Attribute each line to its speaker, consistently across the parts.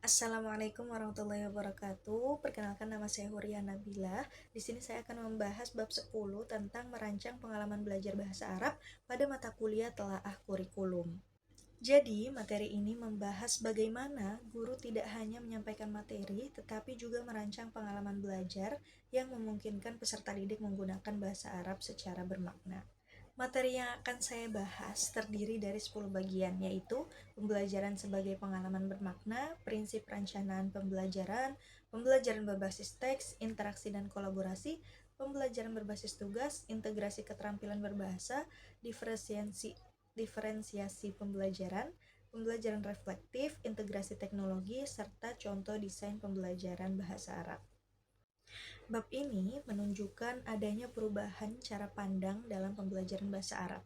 Speaker 1: Assalamualaikum warahmatullahi wabarakatuh. Perkenalkan, nama saya Huria Nabila. Di sini saya akan membahas bab 10 tentang merancang pengalaman belajar bahasa Arab pada mata kuliah telaah kurikulum. Jadi, materi ini membahas bagaimana guru tidak hanya menyampaikan materi, tetapi juga merancang pengalaman belajar yang memungkinkan peserta didik menggunakan bahasa Arab secara bermakna. Materi yang akan saya bahas terdiri dari 10 bagian, yaitu pembelajaran sebagai pengalaman bermakna, prinsip perencanaan pembelajaran, pembelajaran berbasis teks, interaksi dan kolaborasi, pembelajaran berbasis tugas, integrasi keterampilan berbahasa, diferensiasi pembelajaran, pembelajaran reflektif, integrasi teknologi, serta contoh desain pembelajaran bahasa Arab. Bab ini menunjukkan adanya perubahan cara pandang dalam pembelajaran bahasa Arab.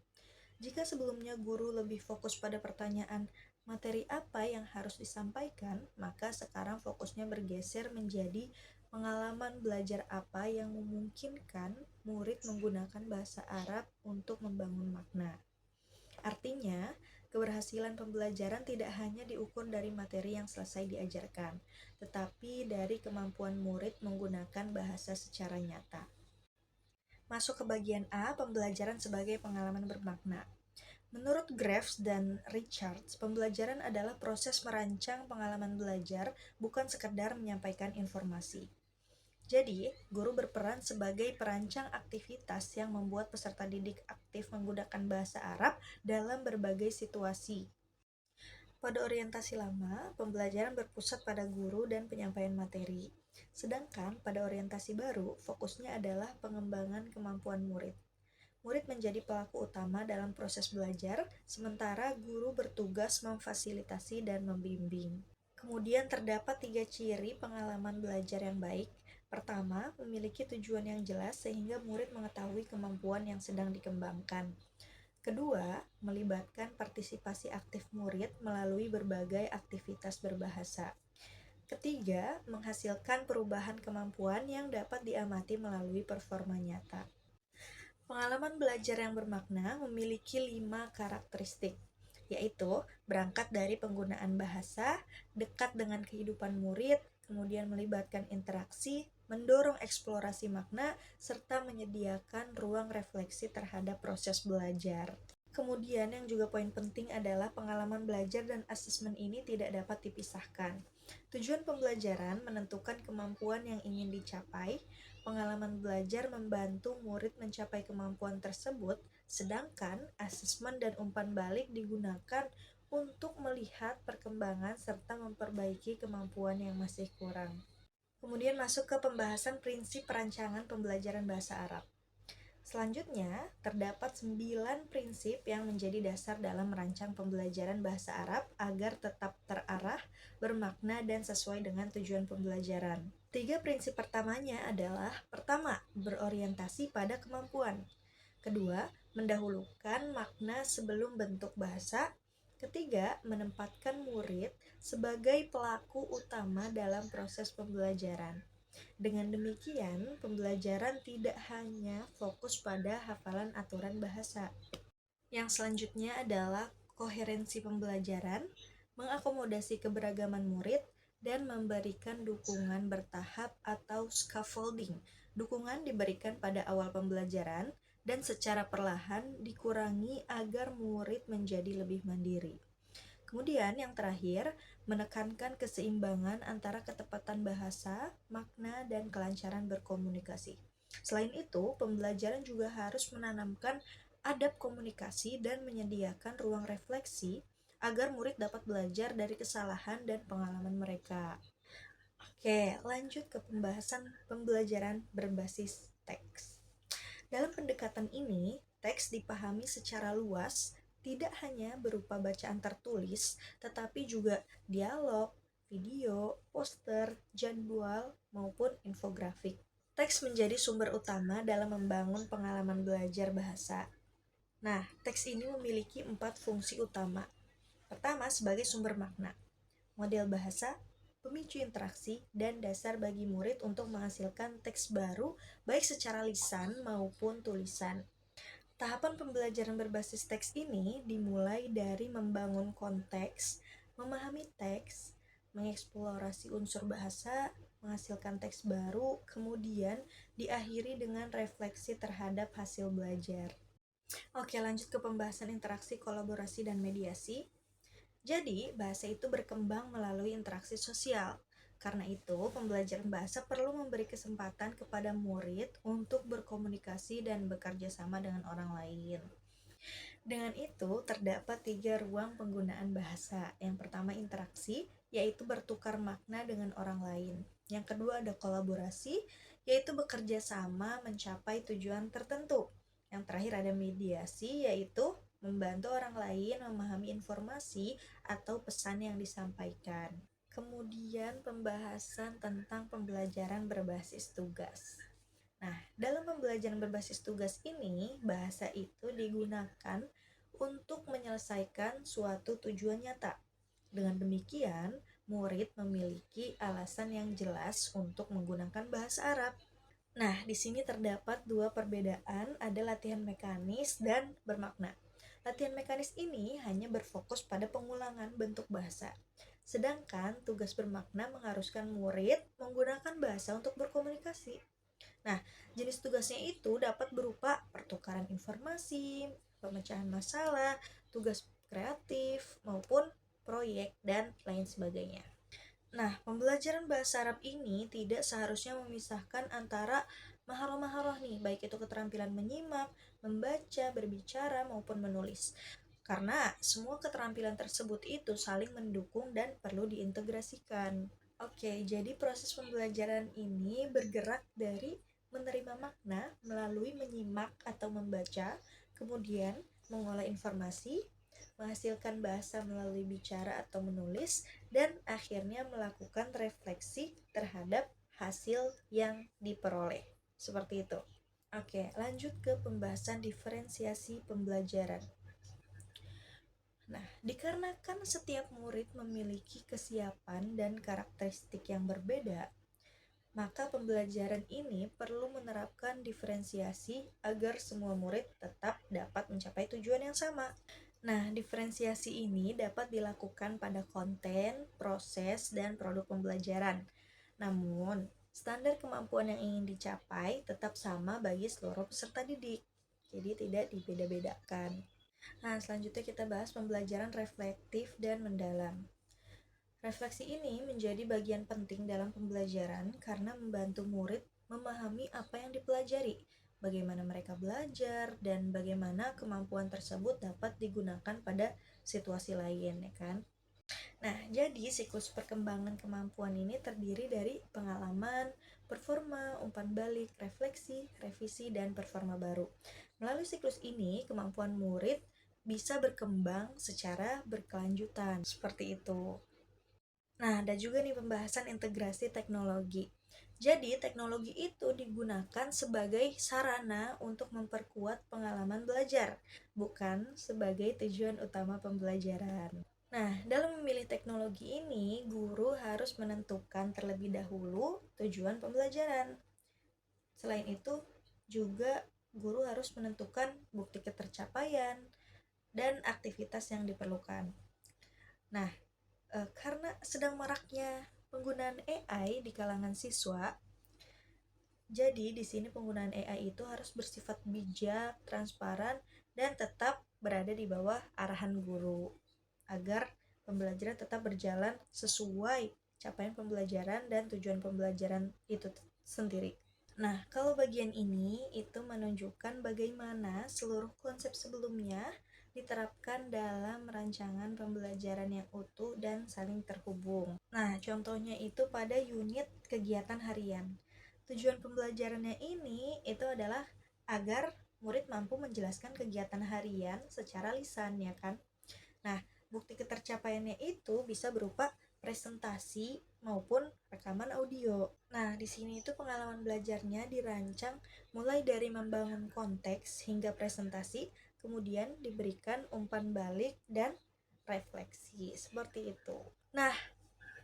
Speaker 1: Jika sebelumnya guru lebih fokus pada pertanyaan materi apa yang harus disampaikan, maka sekarang fokusnya bergeser menjadi pengalaman belajar apa yang memungkinkan murid menggunakan bahasa Arab untuk membangun makna. Artinya, keberhasilan pembelajaran tidak hanya diukur dari materi yang selesai diajarkan, tetapi dari kemampuan murid menggunakan bahasa secara nyata. Masuk ke bagian A, pembelajaran sebagai pengalaman bermakna. Menurut Graves dan Richards, pembelajaran adalah proses merancang pengalaman belajar, bukan sekedar menyampaikan informasi. Jadi, guru berperan sebagai perancang aktivitas yang membuat peserta didik aktif menggunakan bahasa Arab dalam berbagai situasi. Pada orientasi lama, pembelajaran berpusat pada guru dan penyampaian materi. Sedangkan pada orientasi baru, fokusnya adalah pengembangan kemampuan murid. Murid menjadi pelaku utama dalam proses belajar, sementara guru bertugas memfasilitasi dan membimbing. Kemudian terdapat 3 ciri pengalaman belajar yang baik. Pertama, memiliki tujuan yang jelas sehingga murid mengetahui kemampuan yang sedang dikembangkan. Kedua, melibatkan partisipasi aktif murid melalui berbagai aktivitas berbahasa. Ketiga, menghasilkan perubahan kemampuan yang dapat diamati melalui performa nyata. Pengalaman belajar yang bermakna memiliki 5 karakteristik, yaitu berangkat dari penggunaan bahasa, dekat dengan kehidupan murid, kemudian melibatkan interaksi, mendorong eksplorasi makna, serta menyediakan ruang refleksi terhadap proses belajar. Kemudian yang juga poin penting adalah pengalaman belajar dan asesmen ini tidak dapat dipisahkan. Tujuan pembelajaran menentukan kemampuan yang ingin dicapai, pengalaman belajar membantu murid mencapai kemampuan tersebut, sedangkan asesmen dan umpan balik digunakan untuk melihat perkembangan serta memperbaiki kemampuan yang masih kurang. Kemudian masuk ke pembahasan prinsip perancangan pembelajaran bahasa Arab. Selanjutnya, terdapat 9 prinsip yang menjadi dasar dalam merancang pembelajaran bahasa Arab agar tetap terarah, bermakna, dan sesuai dengan tujuan pembelajaran. 3 prinsip pertamanya adalah: pertama, berorientasi pada kemampuan. Kedua, mendahulukan makna sebelum bentuk bahasa. Ketiga, menempatkan murid sebagai pelaku utama dalam proses pembelajaran. Dengan demikian, pembelajaran tidak hanya fokus pada hafalan aturan bahasa. Yang selanjutnya adalah koherensi pembelajaran, mengakomodasi keberagaman murid, dan memberikan dukungan bertahap atau scaffolding. Dukungan diberikan pada awal pembelajaran dan secara perlahan dikurangi agar murid menjadi lebih mandiri. Kemudian yang terakhir, menekankan keseimbangan antara ketepatan bahasa, makna, dan kelancaran berkomunikasi. Selain itu, pembelajaran juga harus menanamkan adab komunikasi dan menyediakan ruang refleksi agar murid dapat belajar dari kesalahan dan pengalaman mereka. Oke, lanjut ke pembahasan pembelajaran berbasis teks. Dalam pendekatan ini, teks dipahami secara luas, tidak hanya berupa bacaan tertulis, tetapi juga dialog, video, poster, jadwal, maupun infografik. Teks menjadi sumber utama dalam membangun pengalaman belajar bahasa. Nah, teks ini memiliki 4 fungsi utama. Pertama, sebagai sumber makna, model bahasa, pemicu interaksi, dan dasar bagi murid untuk menghasilkan teks baru baik secara lisan maupun tulisan. Tahapan pembelajaran berbasis teks ini dimulai dari membangun konteks, memahami teks, mengeksplorasi unsur bahasa, menghasilkan teks baru, kemudian diakhiri dengan refleksi terhadap hasil belajar. Oke, lanjut ke pembahasan interaksi, kolaborasi, dan mediasi. Jadi, bahasa itu berkembang melalui interaksi sosial. Karena itu, pembelajaran bahasa perlu memberi kesempatan kepada murid untuk berkomunikasi dan bekerja sama dengan orang lain. Dengan itu, terdapat 3 ruang penggunaan bahasa. Yang pertama interaksi, yaitu bertukar makna dengan orang lain. Yang kedua ada kolaborasi, yaitu bekerja sama mencapai tujuan tertentu. Yang terakhir ada mediasi, yaitu membantu orang lain memahami informasi atau pesan yang disampaikan. Kemudian pembahasan tentang pembelajaran berbasis tugas. Nah, dalam pembelajaran berbasis tugas ini, bahasa itu digunakan untuk menyelesaikan suatu tujuan nyata. Dengan demikian, murid memiliki alasan yang jelas untuk menggunakan bahasa Arab. Nah, di sini terdapat 2 perbedaan, ada latihan mekanis dan bermakna. Latihan mekanis ini hanya berfokus pada pengulangan bentuk bahasa. Sedangkan tugas bermakna mengharuskan murid menggunakan bahasa untuk berkomunikasi. Nah, jenis tugasnya itu dapat berupa pertukaran informasi, pemecahan masalah, tugas kreatif, maupun proyek, dan lain sebagainya. Nah, pembelajaran bahasa Arab ini tidak seharusnya memisahkan antara maharoh-maharoh nih, baik itu keterampilan menyimak, membaca, berbicara, maupun menulis. Karena semua keterampilan tersebut itu saling mendukung dan perlu diintegrasikan. Oke, jadi proses pembelajaran ini bergerak dari menerima makna melalui menyimak atau membaca, kemudian mengolah informasi, menghasilkan bahasa melalui bicara atau menulis, dan akhirnya melakukan refleksi terhadap hasil yang diperoleh. Seperti itu. Oke, lanjut ke pembahasan diferensiasi pembelajaran. Nah, dikarenakan setiap murid memiliki kesiapan dan karakteristik yang berbeda, maka pembelajaran ini perlu menerapkan diferensiasi agar semua murid tetap dapat mencapai tujuan yang sama. Nah, diferensiasi ini dapat dilakukan pada konten, proses, dan produk pembelajaran. Namun, standar kemampuan yang ingin dicapai tetap sama bagi seluruh peserta didik. Jadi tidak dibeda-bedakan. Nah, selanjutnya kita bahas pembelajaran reflektif dan mendalam. Refleksi ini menjadi bagian penting dalam pembelajaran karena membantu murid memahami apa yang dipelajari, bagaimana mereka belajar, dan bagaimana kemampuan tersebut dapat digunakan pada situasi lain, ya kan? Nah, jadi siklus perkembangan kemampuan ini terdiri dari pengalaman, performa, umpan balik, refleksi, revisi, dan performa baru. Melalui siklus ini, kemampuan murid bisa berkembang secara berkelanjutan, seperti itu. Nah, ada juga nih pembahasan integrasi teknologi. Jadi, teknologi itu digunakan sebagai sarana untuk memperkuat pengalaman belajar, bukan sebagai tujuan utama pembelajaran. Nah, dalam memilih teknologi ini, guru harus menentukan terlebih dahulu tujuan pembelajaran. Selain itu, juga guru harus menentukan bukti ketercapaian dan aktivitas yang diperlukan. Nah, karena sedang maraknya penggunaan AI di kalangan siswa, jadi di sini penggunaan AI itu harus bersifat bijak, transparan, dan tetap berada di bawah arahan guru agar pembelajaran tetap berjalan sesuai capaian pembelajaran dan tujuan pembelajaran itu sendiri. Nah, kalau bagian ini itu menunjukkan bagaimana seluruh konsep sebelumnya diterapkan dalam rancangan pembelajaran yang utuh dan saling terhubung. Nah, contohnya itu pada unit kegiatan harian. Tujuan pembelajarannya ini itu adalah agar murid mampu menjelaskan kegiatan harian secara lisan, ya kan? Nah, bukti ketercapaiannya itu bisa berupa presentasi maupun rekaman audio. Nah, di sini itu pengalaman belajarnya dirancang mulai dari membangun konteks hingga presentasi, kemudian diberikan umpan balik dan refleksi, seperti itu. Nah,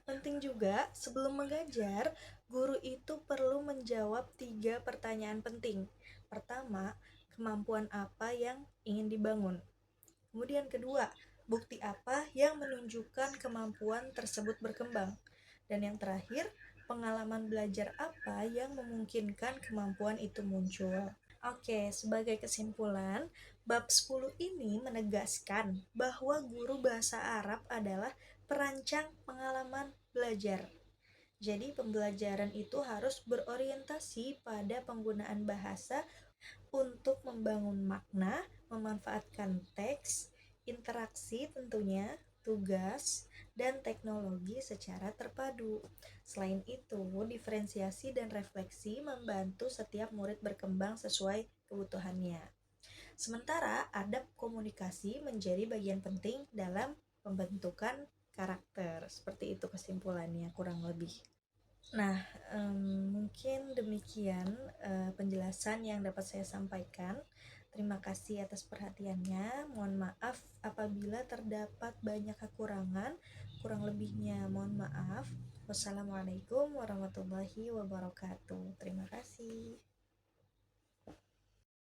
Speaker 1: penting juga sebelum mengajar, guru itu perlu menjawab 3 pertanyaan penting. Pertama, kemampuan apa yang ingin dibangun? Kemudian kedua, Bukti apa yang menunjukkan kemampuan tersebut berkembang? Dan yang terakhir, pengalaman belajar apa yang memungkinkan kemampuan itu muncul? Oke, sebagai kesimpulan, bab 10 ini menegaskan bahwa guru bahasa Arab adalah perancang pengalaman belajar. Jadi, pembelajaran itu harus berorientasi pada penggunaan bahasa untuk membangun makna, memanfaatkan teks, interaksi tentunya, tugas, dan teknologi secara terpadu. Selain itu, diferensiasi dan refleksi membantu setiap murid berkembang sesuai kebutuhannya. Sementara adab komunikasi menjadi bagian penting dalam pembentukan karakter. Seperti itu kesimpulannya kurang lebih. Nah, mungkin demikian penjelasan yang dapat saya sampaikan. Terima kasih atas perhatiannya. Mohon maaf apabila terdapat banyak kekurangan. Kurang lebihnya mohon maaf. Wassalamualaikum warahmatullahi wabarakatuh. Terima kasih.